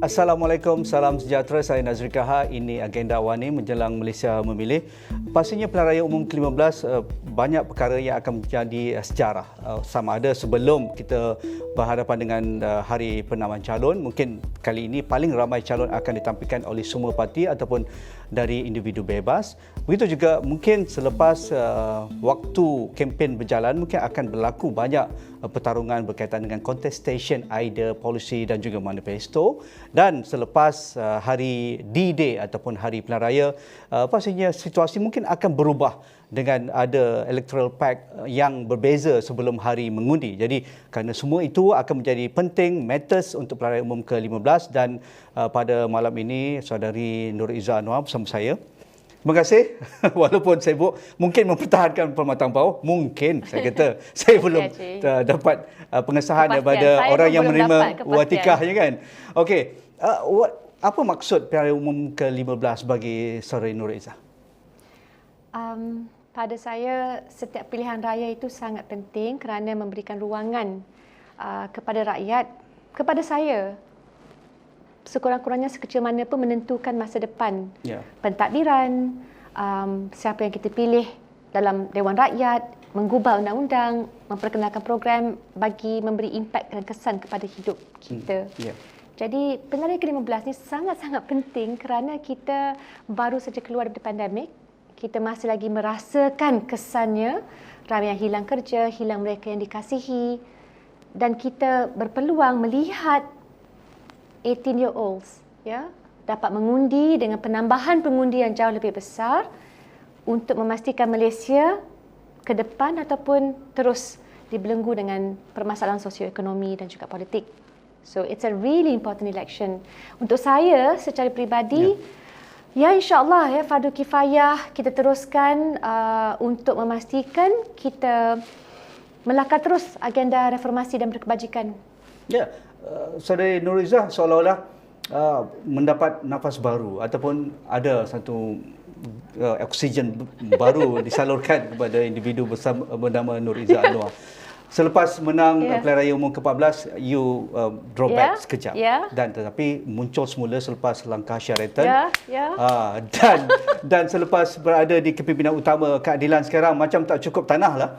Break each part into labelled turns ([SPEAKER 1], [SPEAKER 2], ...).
[SPEAKER 1] Assalamualaikum, salam sejahtera. Saya Nazri Kaha. Ini agenda Awani menjelang Malaysia memilih. Pastinya pilihan raya umum ke-15 banyak perkara yang akan menjadi sejarah. Sama ada sebelum kita berhadapan dengan hari penamaan calon, mungkin kali ini paling ramai calon akan ditampilkan oleh semua parti ataupun dari individu bebas. Begitu juga mungkin selepas waktu kempen berjalan, mungkin akan berlaku banyak pertarungan berkaitan dengan contestation idea, policy dan juga manifesto. Dan selepas hari D-Day ataupun hari pilihan raya, pastinya situasi mungkin akan berubah dengan ada electoral pact yang berbeza sebelum hari mengundi. Jadi kerana semua itu akan menjadi penting, matters untuk pilihan raya umum ke-15 dan pada malam ini saudari Nur Izzah Anwar bersama saya. Terima kasih. Walaupun sibuk, mungkin mempertahankan Permatang Bawah. Mungkin, saya kata. Saya belum dapat pengesahan daripada orang yang menerima watikahnya kan. Okey, apa maksud pilihan raya umum ke-15 bagi saudari Nur Izzah?
[SPEAKER 2] Pada saya, setiap pilihan raya itu sangat penting kerana memberikan ruangan kepada rakyat, kepada saya, sekurang-kurangnya sekecil mana pun menentukan masa depan pentadbiran, siapa yang kita pilih dalam Dewan Rakyat, menggubal undang-undang, memperkenalkan program bagi memberi impak dan kesan kepada hidup kita. Jadi pilihan raya ke-15 ni sangat-sangat penting kerana kita baru saja keluar dari pandemik. Kita masih lagi merasakan kesannya, ramai yang hilang kerja, hilang mereka yang dikasihi, dan kita berpeluang melihat 18-year-olds dapat mengundi dengan penambahan pengundi yang jauh lebih besar untuk memastikan Malaysia ke depan ataupun terus dibelenggu dengan permasalahan sosioekonomi dan juga politik. So it's a really important election. Untuk saya secara peribadi, insya-Allah fardu kifayah kita teruskan untuk memastikan kita melakar terus agenda reformasi dan berkebajikan.
[SPEAKER 1] Saudari Nur Izzah seolah-olah mendapat nafas baru ataupun ada satu oksigen baru disalurkan kepada individu bernama Nur Izzah Anwar. Selepas menang pilihan raya umum ke-14, you draw back sekejap. Dan tetapi muncul semula selepas langkah Sheraton. Dan selepas berada di kepimpinan utama keadilan sekarang, macam tak cukup tanah lah.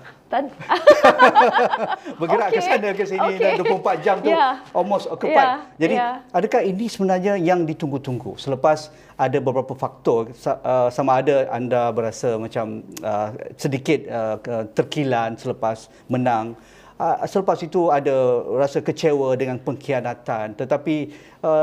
[SPEAKER 1] Bergerak ke sana ke sini dan 24 jam tu almost occupied. Jadi adakah ini sebenarnya yang ditunggu-tunggu selepas ada beberapa faktor, sama ada anda berasa macam sedikit terkilan selepas menang, selepas itu ada rasa kecewa dengan pengkhianatan, tetapi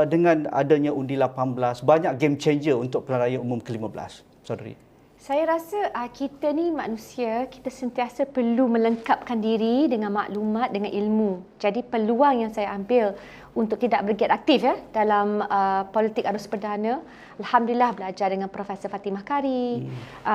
[SPEAKER 1] dengan adanya undi 18 banyak game changer untuk pilihan raya umum ke-15, saudari.
[SPEAKER 2] Saya rasa kita ni manusia, kita sentiasa perlu melengkapkan diri dengan maklumat, dengan ilmu. Jadi peluang yang saya ambil untuk tidak bergiat aktif dalam politik arus perdana, alhamdulillah belajar dengan Profesor Fatimah Kari,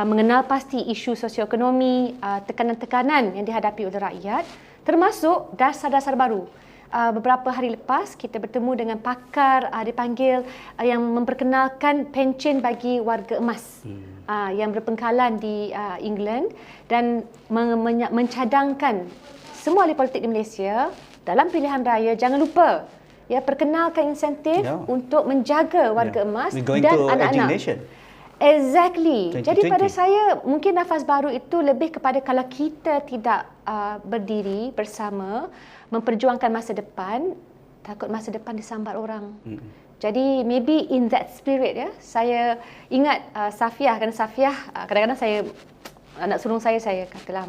[SPEAKER 2] mengenal pasti isu sosioekonomi, tekanan-tekanan yang dihadapi oleh rakyat, termasuk dasar-dasar baru. Beberapa hari lepas kita bertemu dengan pakar dipanggil yang memperkenalkan pencen bagi warga emas yang berpengkalan di England dan mencadangkan semua ahli politik di Malaysia dalam pilihan raya jangan lupa perkenalkan insentif untuk menjaga warga emas dan anak-anak. Exactly. Jadi pada saya mungkin nafas baru itu lebih kepada kalau kita tidak berdiri bersama memperjuangkan masa depan, takut masa depan disambar orang. Jadi maybe in that spirit saya ingat Safiah, kerana Safiah kadang-kadang saya anak sulung saya katalah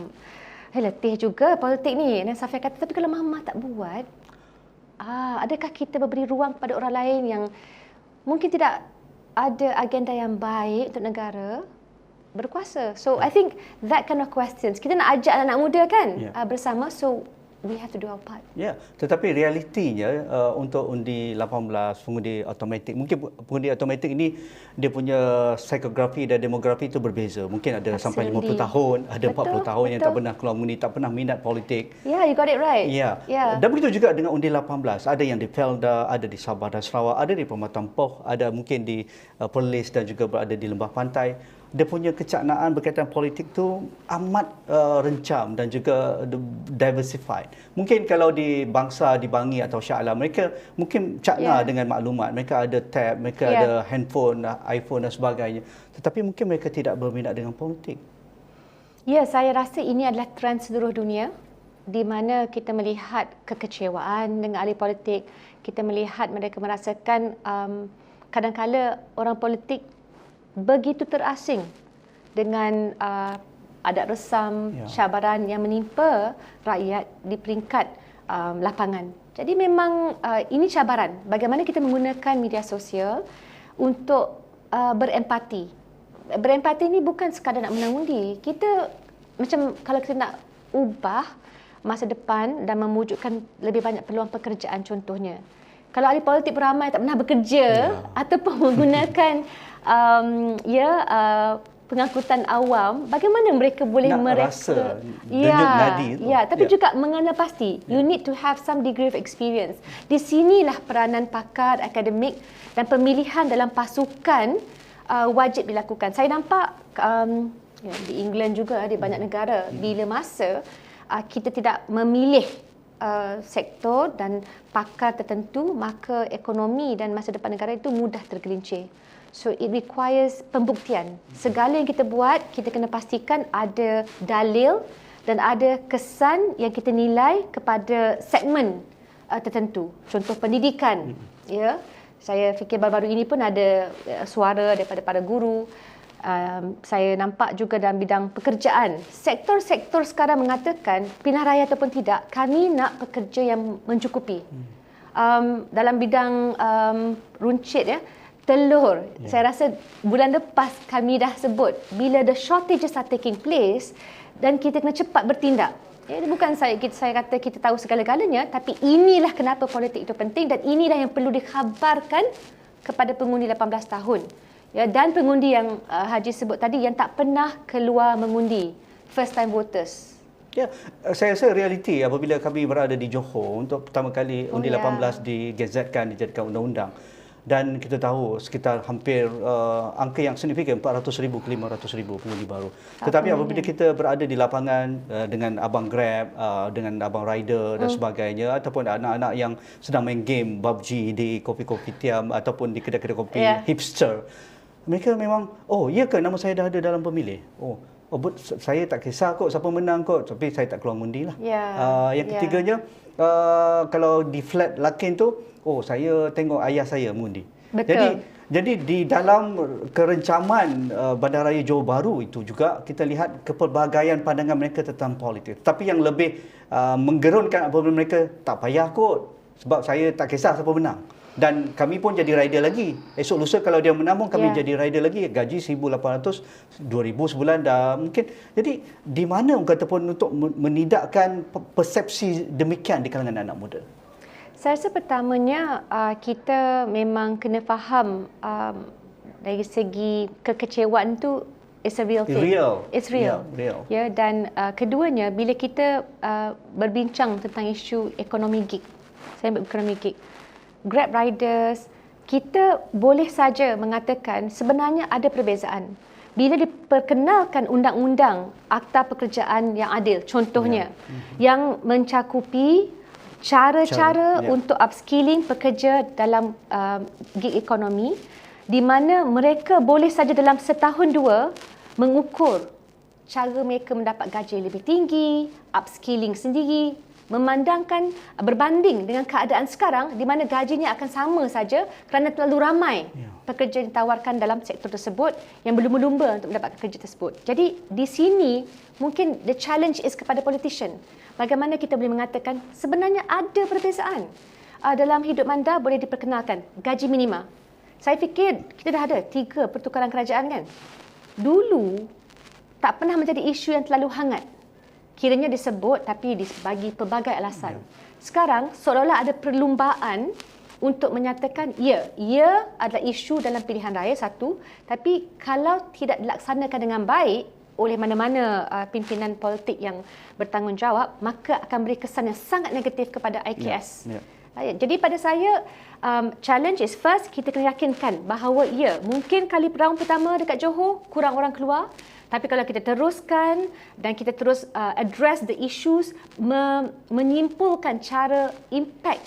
[SPEAKER 2] letih juga politik ni. Dan Safiah kata tapi kalau mama tak buat, adakah kita memberi ruang kepada orang lain yang mungkin tidak ada agenda yang baik untuk negara berkuasa. So I think that kind of questions kita nak ajak anak-anak muda kan bersama, so we have to do our part.
[SPEAKER 1] Tetapi realitinya untuk undi 18 pengundi automatik, mungkin pengundi automatik ini dia punya psikografi dan demografi itu berbeza. Mungkin ada sampai 50 tahun, ada 40 tahun yang tak pernah keluar mengundi, tak pernah minat politik.
[SPEAKER 2] You got it right.
[SPEAKER 1] Dan begitu juga dengan undi 18, ada yang di Felda, ada di Sabah dan Sarawak, ada di Permatang Poh, ada mungkin di Perlis dan juga berada di Lembah Pantai. dia punya kecaknaan berkaitan politik tu amat rencam dan juga diversified. Mungkin kalau di bangsa di Bangi atau Shah Alam, mereka mungkin cakna dengan maklumat. Mereka ada tab, mereka ada handphone, iPhone dan sebagainya. Tetapi mungkin mereka tidak berminat dengan politik.
[SPEAKER 2] Ya, saya rasa ini adalah trend seluruh dunia di mana kita melihat kekecewaan dengan ahli politik. Kita melihat mereka merasakan kadang-kala orang politik begitu terasing dengan adat resam, cabaran yang menimpa rakyat di peringkat lapangan. Jadi memang ini cabaran. Bagaimana kita menggunakan media sosial untuk berempati. Berempati ini bukan sekadar nak menang undi. Kita macam kalau kita nak ubah masa depan dan memwujudkan lebih banyak peluang pekerjaan contohnya. Kalau ahli politik beramai tak pernah bekerja ataupun menggunakan pengangkutan awam, bagaimana mereka boleh
[SPEAKER 1] rasa denyut nadi itu.
[SPEAKER 2] Tapi juga mengenal pasti you need to have some degree of experience. Di sinilah peranan pakar akademik dan pemilihan dalam pasukan wajib dilakukan. Saya nampak di England juga, di banyak negara, bila masa kita tidak memilih sektor dan pakar tertentu, maka ekonomi dan masa depan negara itu mudah tergelincir. So it requires pembuktian. Segala yang kita buat, kita kena pastikan ada dalil dan ada kesan yang kita nilai kepada segmen tertentu. Contoh pendidikan. Ya, saya fikir baru-baru ini pun ada suara daripada para guru. Saya nampak juga dalam bidang pekerjaan. Sektor-sektor sekarang mengatakan pilihan raya ataupun tidak, kami nak pekerja yang mencukupi. Dalam bidang runcit telur. Saya rasa bulan lepas kami dah sebut bila the shortages are taking place dan kita kena cepat bertindak. Ya, bukan saya kata kita tahu segala-galanya, tapi inilah kenapa politik itu penting dan inilah yang perlu dikhabarkan kepada pengundi 18 tahun. Ya, dan pengundi yang Haji sebut tadi yang tak pernah keluar mengundi, first time voters.
[SPEAKER 1] Ya, saya rasa realiti apabila kami berada di Johor untuk pertama kali undi 18 digazetkan, dijadikan undang-undang. Dan kita tahu sekitar hampir angka yang signifikan 400,000 ke 500,000 pengundi baru. Tetapi apabila kita berada di lapangan dengan abang Grab, dengan abang rider dan sebagainya, ataupun anak-anak yang sedang main game PUBG di kopi-kopi tiam ataupun di kedai-kedai kopi hipster, mereka memang, oh ya ke nama saya dah ada dalam pemilih. Saya tak kisah kot siapa menang kot, tapi saya tak keluar mengundi lah. Yang ketiganya, kalau di flat lakin tu, saya tengok ayah saya mengundi.
[SPEAKER 2] Betul.
[SPEAKER 1] Jadi di dalam kerencaman Bandaraya Johor Bahru itu juga kita lihat kepelbagaian pandangan mereka tentang politik. Tapi yang lebih menggerunkan apabila mereka tak payah kot sebab saya tak kisah siapa menang. Dan kami pun jadi rider lagi. Esok lusa kalau dia menang pun kami jadi rider lagi. Gaji 1,800, 2,000 sebulan dah mungkin. Jadi di mana orang kata pun untuk menidakkan persepsi demikian di kalangan anak muda?
[SPEAKER 2] Saya rasa pertamanya kita memang kena faham dari segi kekecewaan tu it's a real thing. It's real.
[SPEAKER 1] Yeah, real.
[SPEAKER 2] Ya, dan keduanya bila kita berbincang tentang isu ekonomi gig. Saya ambil ekonomi gig. Grab riders, kita boleh saja mengatakan sebenarnya ada perbezaan. Bila diperkenalkan undang-undang Akta Pekerjaan yang Adil, contohnya, yang mencakupi cara-cara untuk upskilling pekerja dalam gig ekonomi, di mana mereka boleh saja dalam setahun dua mengukur cara mereka mendapat gaji lebih tinggi, upskilling sendiri, memandangkan berbanding dengan keadaan sekarang di mana gajinya akan sama saja kerana terlalu ramai pekerja yang ditawarkan dalam sektor tersebut yang berlumba-lumba untuk mendapatkan kerja tersebut. Jadi di sini mungkin the challenge is kepada politician. Bagaimana kita boleh mengatakan sebenarnya ada perbezaan. Dalam hidup anda boleh diperkenalkan gaji minima. Saya fikir kita dah ada 3 pertukaran kerajaan kan. Dulu tak pernah menjadi isu yang terlalu hangat. Kiranya disebut tapi bagi pelbagai alasan. Sekarang seolah-olah ada perlumbaan untuk menyatakan ia adalah isu dalam pilihan raya satu, tapi kalau tidak dilaksanakan dengan baik oleh mana-mana pimpinan politik yang bertanggungjawab, maka akan beri kesan yang sangat negatif kepada IKS. Jadi pada saya, challenge is first, kita kena yakinkan bahawa ya, mungkin kali round pertama dekat Johor, kurang orang keluar. Tapi kalau kita teruskan dan kita terus address the issues, menyimpulkan cara impact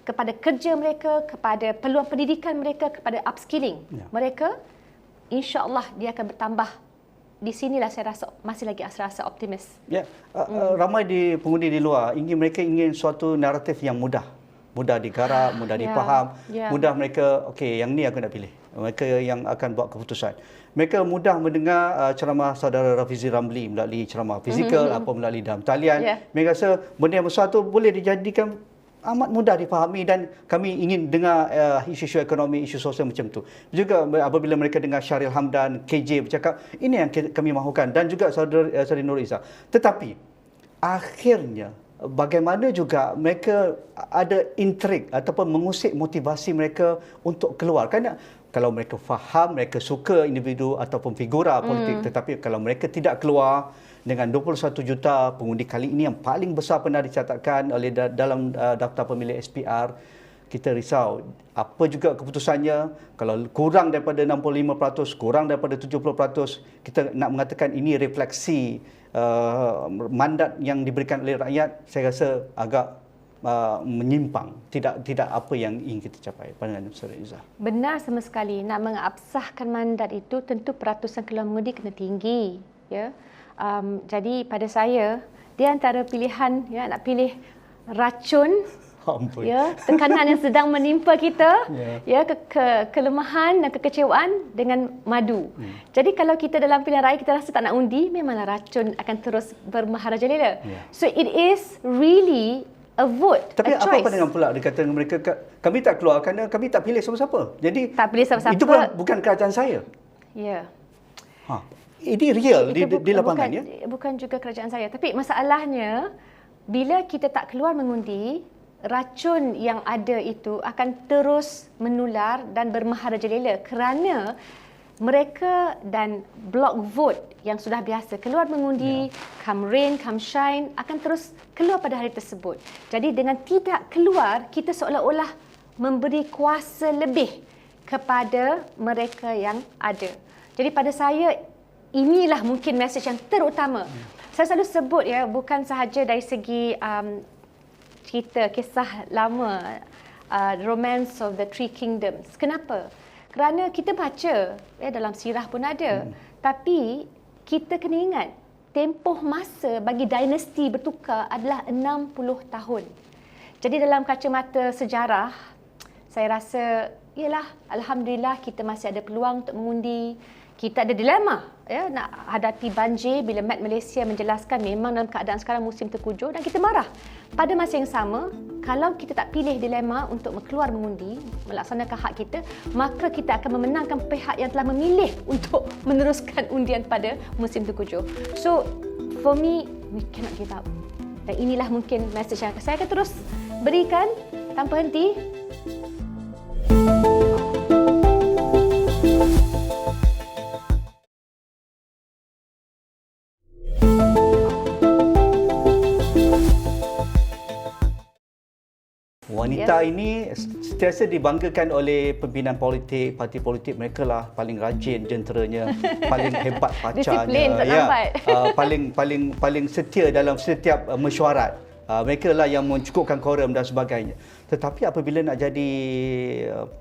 [SPEAKER 2] kepada kerja mereka, kepada peluang pendidikan mereka, kepada upskilling mereka, insya-Allah dia akan bertambah. Di sinilah saya rasa masih lagi rasa optimis.
[SPEAKER 1] Ya, ramai pengundi di luar mereka ingin suatu naratif yang mudah digarap, mudah dipaham, mudah mereka, okey, yang ni aku nak pilih. Mereka yang akan buat keputusan. Mereka mudah mendengar ceramah saudara Rafizi Ramli melalui ceramah fizikal atau melalui dalam talian. Mereka rasa benda yang besar tu boleh dijadikan amat mudah dipahami, dan kami ingin dengar isu-isu ekonomi, isu sosial macam tu. Juga apabila mereka dengar Syahril Hamdan, KJ bercakap, ini yang kami mahukan, dan juga saudara Nur Izzah. Tetapi akhirnya bagaimana juga mereka ada intrik ataupun mengusik motivasi mereka untuk keluar. Kerana kalau mereka faham, mereka suka individu ataupun figura politik, tetapi kalau mereka tidak keluar dengan 21 juta pengundi kali ini yang paling besar pernah dicatatkan oleh dalam daftar pemilih SPR, kita risau. Apa juga keputusannya, kalau kurang daripada 65%, kurang daripada 70%, kita nak mengatakan ini refleksi mandat yang diberikan oleh rakyat, saya rasa agak menyimpang, tidak apa yang ingin kita capai. Pandangan Saudara Izzah.
[SPEAKER 2] Benar sama sekali. Nak mengabsahkan mandat itu tentu peratusan keluar mengundi kena tinggi, ya. Jadi pada saya, dia antara pilihan, ya, nak pilih racun, ya, tekanan yang sedang menimpa kita, ya, kelemahan dan kekecewaan dengan madu. Jadi kalau kita dalam pilihan raya kita rasa tak nak undi, memanglah racun akan terus bermaharajalela. So it is really a vote,
[SPEAKER 1] tapi
[SPEAKER 2] a choice.
[SPEAKER 1] apa pandangan pula dikata dengan mereka, kami tak keluar kerana kami tak pilih siapa-siapa. Jadi
[SPEAKER 2] tak pilih siapa-siapa.
[SPEAKER 1] Itu pun bukan kerajaan saya.
[SPEAKER 2] Ya.
[SPEAKER 1] Ini real di lapangan, ya.
[SPEAKER 2] Bukan juga kerajaan saya, tapi masalahnya bila kita tak keluar mengundi, racun yang ada itu akan terus menular dan bermaharajalela kerana mereka dan block vote yang sudah biasa keluar mengundi, come rain, come shine, akan terus keluar pada hari tersebut. Jadi dengan tidak keluar, kita seolah-olah memberi kuasa lebih kepada mereka yang ada. Jadi pada saya, inilah mungkin mesej yang terutama. Saya selalu sebut, ya, bukan sahaja dari segi cerita, kisah lama, Romance of the Three Kingdoms. Kenapa? Kerana kita baca, dalam sirah pun ada. Tapi kita kena ingat, tempoh masa bagi dinasti bertukar adalah 60 tahun. Jadi dalam kacamata sejarah, saya rasa, yalah, alhamdulillah kita masih ada peluang untuk mengundi. Kita ada dilema, ya, nak hadapi banjir bila Met Malaysia menjelaskan memang dalam keadaan sekarang musim terkujur, dan kita marah. Pada masa yang sama, kalau kita tak pilih dilema untuk keluar mengundi, melaksanakan hak kita, maka kita akan memenangkan pihak yang telah memilih untuk meneruskan undian pada musim terkujur. So, for me, we cannot give up. Dan inilah mungkin mesej yang saya akan terus berikan tanpa henti.
[SPEAKER 1] Wanita ini sentiasa dibanggakan oleh pimpinan politik, parti politik. Mereka lah paling rajin jenteranya, paling hebat pacarnya, paling setia dalam setiap mesyuarat. Mereka lah yang mencukupkan korum dan sebagainya. Tetapi apabila nak jadi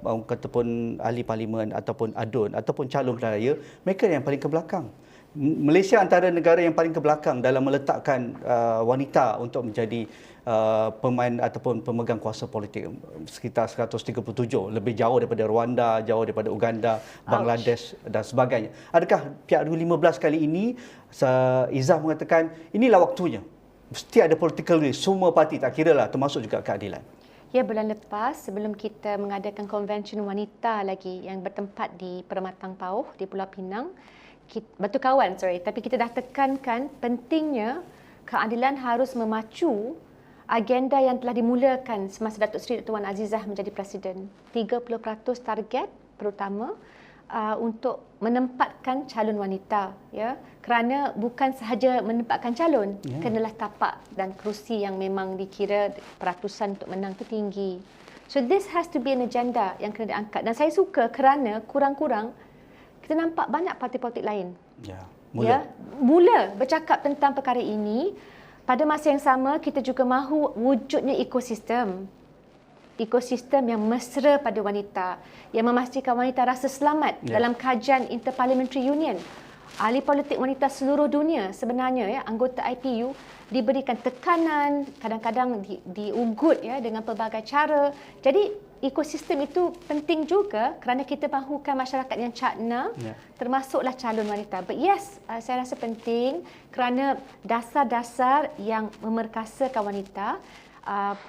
[SPEAKER 1] kataupun ahli parlimen ataupun adun ataupun calon pilihan raya, mereka yang paling ke belakang. Malaysia antara negara yang paling ke belakang dalam meletakkan wanita untuk menjadi pemain ataupun pemegang kuasa politik, sekitar 137, lebih jauh daripada Rwanda, jauh daripada Uganda, Bangladesh dan sebagainya. Adakah PRU15 kali ini Izzah mengatakan inilah waktunya, mesti ada political will, semua parti, tak kira lah, termasuk juga keadilan?
[SPEAKER 2] Ya, bulan lepas sebelum kita mengadakan konvensyen wanita lagi yang bertempat di Permatang Pauh di Pulau Pinang, Batu Kawan, tapi kita dah tekankan pentingnya keadilan harus memacu agenda yang telah dimulakan semasa Datuk Seri Dr. Wan Azizah menjadi Presiden. 30% target perutama untuk menempatkan calon wanita, ya, kerana bukan sahaja menempatkan calon, kenalah tapak dan kerusi yang memang dikira peratusan untuk menang tu tinggi. So this has to be an agenda yang kena diangkat, dan saya suka kerana kurang-kurang kita nampak banyak parti politik lain mula bercakap tentang perkara ini. Pada masa yang sama kita juga mahu wujudnya ekosistem yang mesra pada wanita, yang memastikan wanita rasa selamat dalam kajian Interparliamentary Union. Ahli politik wanita seluruh dunia sebenarnya, anggota IPU diberikan tekanan, kadang-kadang diugut dengan pelbagai cara. Jadi ekosistem itu penting juga kerana kita mahukan masyarakat yang cakna, termasuklah calon wanita. But yes, saya rasa penting kerana dasar-dasar yang memerkasakan wanita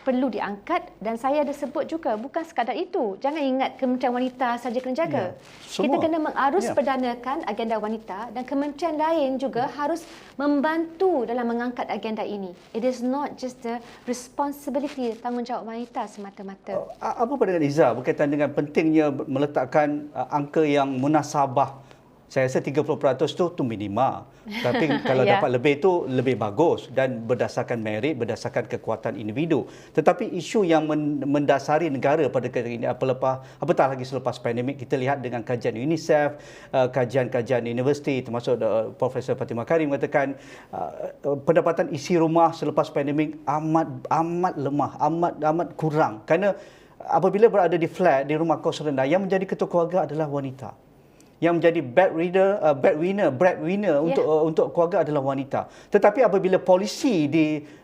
[SPEAKER 2] perlu diangkat, dan saya ada sebut juga bukan sekadar itu. Jangan ingat Kementerian Wanita saja kena jaga. Kita kena mengarus perdanakan agenda wanita, dan kementerian lain juga harus membantu dalam mengangkat agenda ini. It is not just the responsibility, tanggungjawab wanita semata-mata.
[SPEAKER 1] Apa pandangan Iza berkaitan dengan pentingnya meletakkan angka yang munasabah? Saya rasa 30% tu minima. Tapi kalau dapat lebih tu lebih bagus, dan berdasarkan merit, berdasarkan kekuatan individu. Tetapi isu yang mendasari negara pada ketika ini, apatah lagi selepas pandemik, kita lihat dengan kajian UNICEF, kajian-kajian universiti, termasuk Profesor Fatimah Karim mengatakan pendapatan isi rumah selepas pandemik amat lemah, amat kurang. Kerana apabila berada di flat, di rumah kos rendah, yang menjadi ketua keluarga adalah wanita. Yang menjadi breadwinner untuk keluarga adalah wanita. Tetapi apabila polisi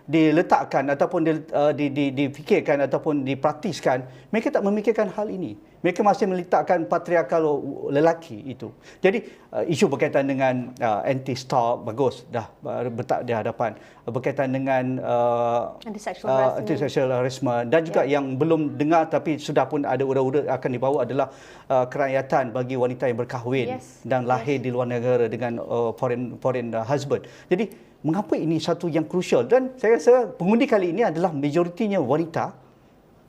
[SPEAKER 1] diletakkan ataupun difikirkan ataupun dipraktiskan, mereka tak memikirkan hal ini. Mereka masih meletakkan patriarkal lelaki itu. Jadi isu berkaitan dengan anti-stalk bagus dah letak di hadapan. Berkaitan dengan anti-sexual harassment, dan juga yang belum dengar tapi sudah pun ada ura-ura akan dibawa adalah kerakyatan bagi wanita yang berkahwin dan lahir di luar negara dengan foreign husband. Jadi mengapa ini satu yang krusial, dan saya rasa pengundi kali ini adalah majoritinya wanita.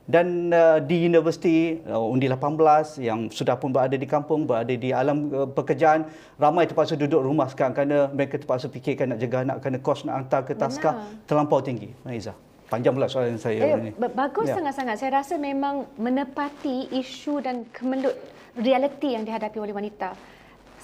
[SPEAKER 1] Dan di universiti, undi 18 yang sudah pun berada di kampung, berada di alam pekerjaan, ramai terpaksa duduk rumah sekarang kerana mereka terpaksa fikirkan nak jaga anak kerana kos nak hantar ke taskah terlampau tinggi. Iza, panjang pula soalan saya ini.
[SPEAKER 2] Bagus sangat-sangat. Saya rasa memang menepati isu dan kemelut realiti yang dihadapi oleh wanita.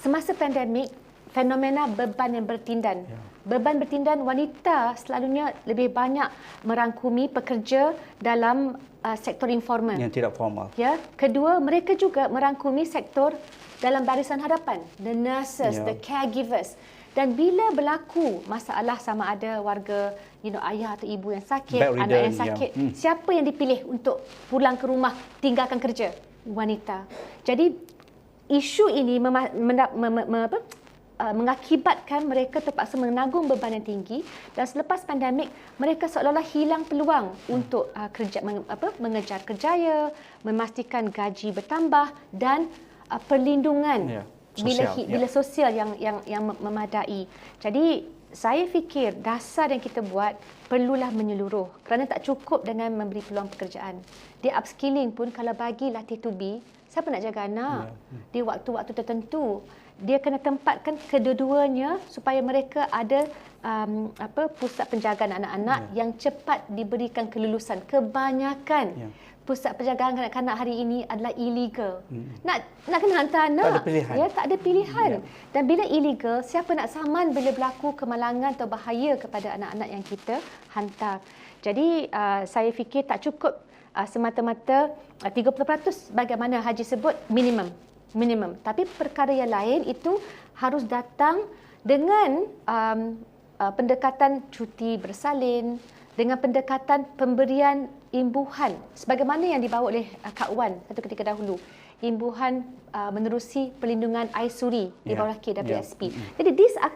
[SPEAKER 2] Semasa pandemik, fenomena beban yang bertindan. Beban bertindan, wanita selalunya lebih banyak merangkumi pekerja dalam sektor informal.
[SPEAKER 1] Yang tidak formal.
[SPEAKER 2] Kedua, mereka juga merangkumi sektor dalam barisan hadapan. The nurses, the caregivers. Dan bila berlaku masalah, sama ada warga, ayah atau ibu yang sakit, anak yang sakit, siapa yang dipilih untuk pulang ke rumah, tinggalkan kerja? Wanita. Jadi, isu ini mengakibatkan mereka terpaksa menanggung beban yang tinggi, dan selepas pandemik mereka seolah-olah hilang peluang untuk mengejar kerjaya, memastikan gaji bertambah dan perlindungan bila sosial yang memadai. Jadi saya fikir dasar yang kita buat perlulah menyeluruh, kerana tak cukup dengan memberi peluang pekerjaan. Dia upskilling pun kalau bagi latih to be, siapa nak jaga anak di waktu-waktu tertentu? Dia kena tempatkan kedua-duanya supaya mereka ada pusat penjagaan anak-anak yang cepat diberikan kelulusan. Kebanyakan pusat penjagaan kanak-kanak hari ini adalah illegal. Nak kena hantar anak, tak ada pilihan. Tak ada pilihan. Dan bila illegal, siapa nak saman bila berlaku kemalangan atau bahaya kepada anak-anak yang kita hantar. Jadi saya fikir tak cukup semata-mata 30% bagaimana Haji sebut minimum. Tapi perkara yang lain itu harus datang dengan pendekatan cuti bersalin, dengan pendekatan pemberian imbuhan sebagaimana yang dibawa oleh Kak Wan satu ketika dahulu, imbuhan menerusi perlindungan air suri di bawah KWSP. Jadi these are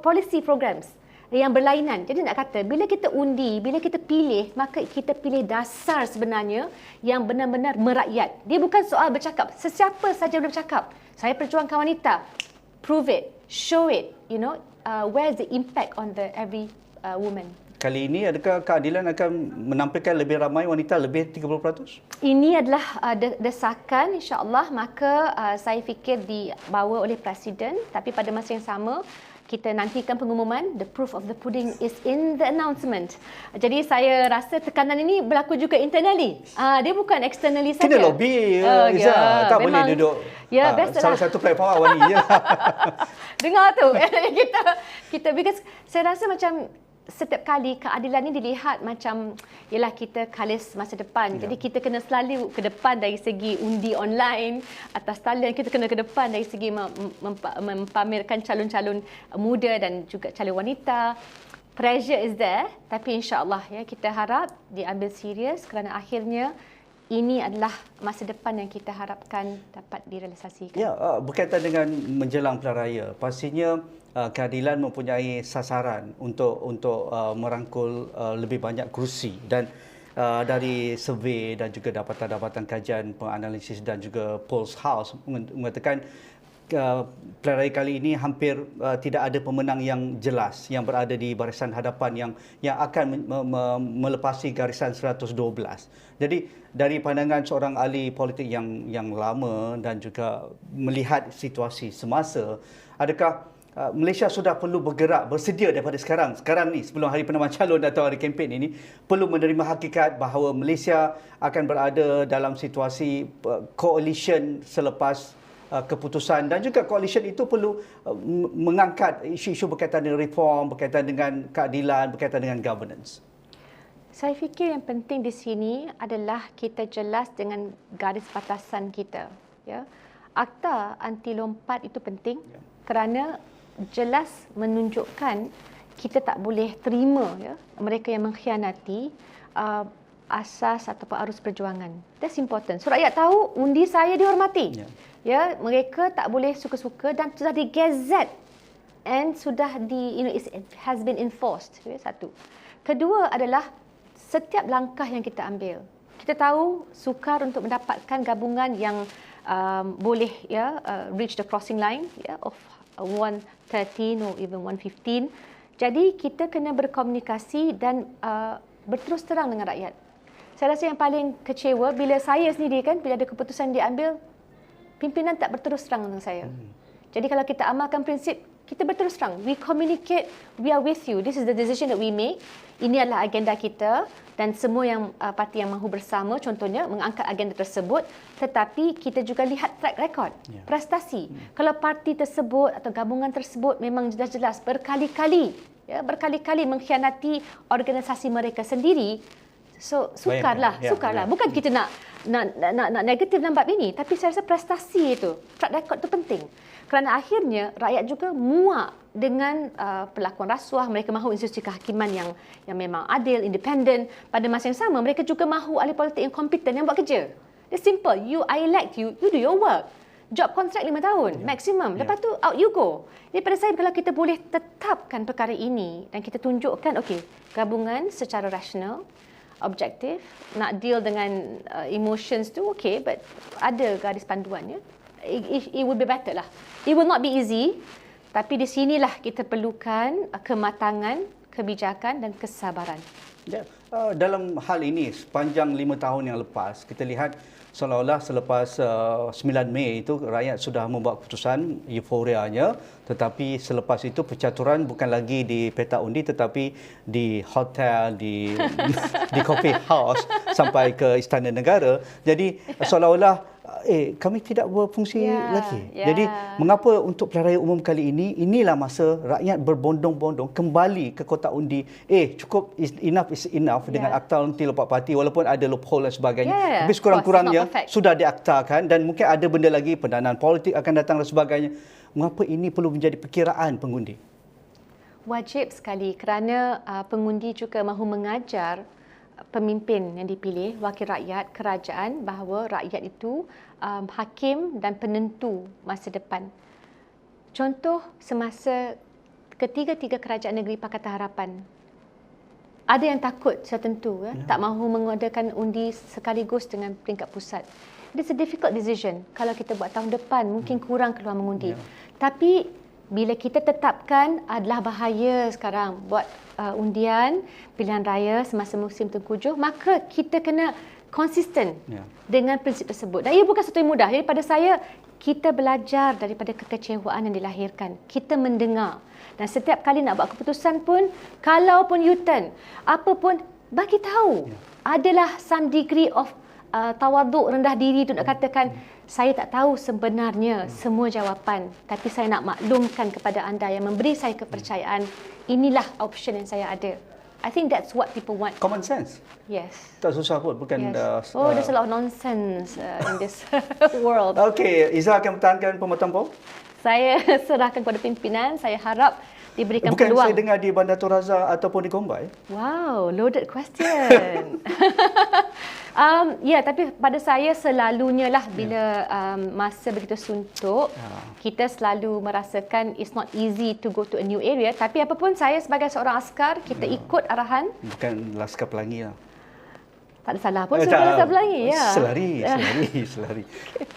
[SPEAKER 2] policy programs yang berlainan. Jadi nak kata, bila kita undi, bila kita pilih, maka kita pilih dasar sebenarnya yang benar-benar merakyat. Dia bukan soal bercakap. Sesiapa saja boleh bercakap. Saya perjuangkan wanita. Prove it. Show it. Where's the impact on the every woman.
[SPEAKER 1] kali ini adakah keadilan akan menampilkan lebih ramai wanita, lebih 30%?
[SPEAKER 2] Ini adalah desakan, insya-Allah, maka saya fikir dibawa oleh Presiden, tapi pada masa yang sama kita nantikan pengumuman. The proof of the pudding is in the announcement. Jadi saya rasa tekanan ini berlaku juga internally. Dia bukan externally saja.
[SPEAKER 1] Kena lobby, Izzah. Tak boleh duduk salah satu platform awal ni.
[SPEAKER 2] Dengar tu. kita because saya rasa macam setiap kali keadilan ini dilihat macam ialah kita kalis masa depan. Jadi kita kena selalu ke depan dari segi undi online, atas talian kita kena ke depan dari segi mempamerkan calon-calon muda dan juga calon wanita. Pressure is there, tapi insya-Allah ya kita harap diambil serius kerana akhirnya ini adalah masa depan yang kita harapkan dapat direalisasikan.
[SPEAKER 1] Ya, berkaitan dengan menjelang pilihan raya, pastinya keadilan mempunyai sasaran untuk merangkul lebih banyak kerusi, dan dari survey dan juga dapatan-dapatan kajian penganalisis dan juga Polls House mengatakan pilihan raya kali ini hampir tidak ada pemenang yang jelas yang berada di barisan hadapan yang akan melepasi garisan 112. Jadi dari pandangan seorang ahli politik yang lama dan juga melihat situasi semasa, adakah Malaysia sudah perlu bergerak, bersedia daripada sekarang ni, sebelum hari penetapan calon atau hari kempen ini, perlu menerima hakikat bahawa Malaysia akan berada dalam situasi coalition selepas keputusan, dan juga coalition itu perlu mengangkat isu-isu berkaitan dengan reform, berkaitan dengan keadilan, berkaitan dengan governance.
[SPEAKER 2] Saya fikir yang penting di sini adalah kita jelas dengan garis batasan kita. Ya. Akta anti lompat itu penting kerana jelas menunjukkan kita tak boleh terima mereka yang mengkhianati asas ataupun arus perjuangan. That's important. So rakyat tahu undi saya dihormati. Ya, mereka tak boleh suka-suka dan sudah digazet and sudah it has been enforced. Satu. Kedua adalah setiap langkah yang kita ambil. Kita tahu sukar untuk mendapatkan gabungan yang boleh reach the crossing line of 113 or even 115. Jadi kita kena berkomunikasi dan berterus terang dengan rakyat. Saya rasa yang paling kecewa bila saya sendiri bila ada keputusan diambil, pimpinan tak berterus terang dengan saya. Jadi kalau kita amalkan prinsip, kita berterus terang. We communicate, we are with you. This is the decision that we make. Ini adalah agenda kita dan semua yang parti yang mahu bersama contohnya mengangkat agenda tersebut, tetapi kita juga lihat track record, prestasi. Kalau parti tersebut atau gabungan tersebut memang jelas-jelas berkali-kali mengkhianati organisasi mereka sendiri, so sukarlah. Bukan kita nak negatif dalam bab ini, tapi saya rasa prestasi itu, track record itu penting. Kerana akhirnya rakyat juga muak dengan perlakuan rasuah. Mereka mahu institusi kehakiman yang memang adil, independen. Pada masa yang sama, mereka juga mahu ahli politik yang kompeten yang buat kerja. It's simple. I elect you, you do your work. Job kontrak 5 tahun, maksimum. Lepas tu, out you go. Jadi pada saya, kalau kita boleh tetapkan perkara ini dan kita tunjukkan, gabungan secara rasional, objektif, nak deal dengan emotions tu, but ada garis panduannya. It will be better lah. It will not be easy, tapi di sinilah kita perlukan kematangan, kebijakan dan kesabaran.
[SPEAKER 1] Dalam hal ini, sepanjang 5 tahun yang lepas, kita lihat seolah-olah selepas 9 Mei itu rakyat sudah membuat keputusan euforianya, tetapi selepas itu percaturan bukan lagi di peta undi tetapi di hotel, di coffee house sampai ke Istana Negara. Jadi seolah-olah kami tidak berfungsi lagi. Jadi mengapa untuk pilihan raya umum kali ini, inilah masa rakyat berbondong-bondong kembali ke kotak undi. Cukup, enough is enough dengan akta anti lompat parti, walaupun ada loophole dan sebagainya. Tapi sekurang-kurangnya sudah diaktakan dan mungkin ada benda lagi, pendanaan politik akan datang dan sebagainya. Mengapa ini perlu menjadi perkiraan pengundi?
[SPEAKER 2] Wajib sekali kerana pengundi juga mahu mengajar pemimpin yang dipilih, wakil rakyat, kerajaan, bahawa rakyat itu hakim dan penentu masa depan. Contoh semasa ketiga-tiga kerajaan negeri Pakatan Harapan. Ada yang takut, saya tentu, tak mahu mengadakan undi sekaligus dengan peringkat pusat. It's a difficult decision. Kalau kita buat tahun depan, mungkin kurang keluar mengundi. Tapi bila kita tetapkan adalah bahaya sekarang buat undian pilihan raya semasa musim Tengkujuh, maka kita kena konsisten dengan prinsip tersebut. Dan ia bukan sesuatu yang mudah. Jadi pada saya, kita belajar daripada kekecewaan yang dilahirkan. Kita mendengar. Dan setiap kali nak buat keputusan pun, kalau pun U-turn, apa pun, bagi tahu. Adalah some degree of tawaduk, rendah diri untuk nak katakan, saya tak tahu sebenarnya semua jawapan, tapi saya nak maklumkan kepada anda yang memberi saya kepercayaan, inilah option yang saya ada. I think that's what people want.
[SPEAKER 1] Common sense.
[SPEAKER 2] Yes.
[SPEAKER 1] Tak susah pun, bukan.
[SPEAKER 2] Yes. There's a lot of nonsense in this world.
[SPEAKER 1] Okey, Izzah akan pertahankan pematang PAU?
[SPEAKER 2] Saya serahkan kepada pimpinan. Saya harap diberikan
[SPEAKER 1] Bukan
[SPEAKER 2] peluang.
[SPEAKER 1] saya dengar di Bandar Tun Razak ataupun di Gombak.
[SPEAKER 2] Wow, loaded question. Ya, tapi pada saya selalunya lah bila masa begitu suntuk, kita selalu merasakan it's not easy to go to a new area. Tapi apapun, saya sebagai seorang askar, kita ikut arahan.
[SPEAKER 1] Bukan Laskar Pelangi lah.
[SPEAKER 2] Tak ada salah pun suruh Laskar Pelangi. Ya.
[SPEAKER 1] Selari.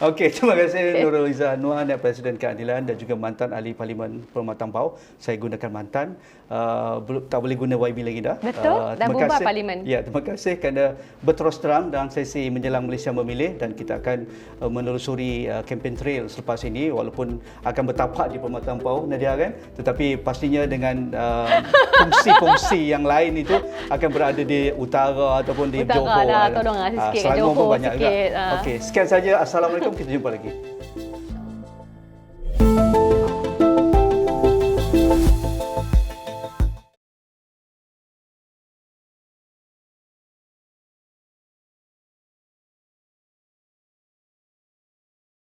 [SPEAKER 1] Okey, terima kasih Nurul Izzah Anwar, Naib Presiden Keadilan dan juga mantan Ahli Parlimen Pematang PAU. Saya gunakan mantan. Tak boleh guna YB lagi dah.
[SPEAKER 2] Betul, dah bubar Parlimen.
[SPEAKER 1] Ya, terima kasih kerana berterus terang dalam sesi menjelang Malaysia memilih, dan kita akan menelusuri campaign trail selepas ini, walaupun akan bertapak di Pematang PAU, Nadia, kan? Tetapi pastinya dengan fungsi-fungsi yang lain itu akan berada di utara ataupun di Johor.
[SPEAKER 2] Tolong sikit
[SPEAKER 1] Selangor pun
[SPEAKER 2] Johor
[SPEAKER 1] banyak
[SPEAKER 2] sikit.
[SPEAKER 1] juga. Okey, sekian saja. Assalamualaikum, kita jumpa lagi.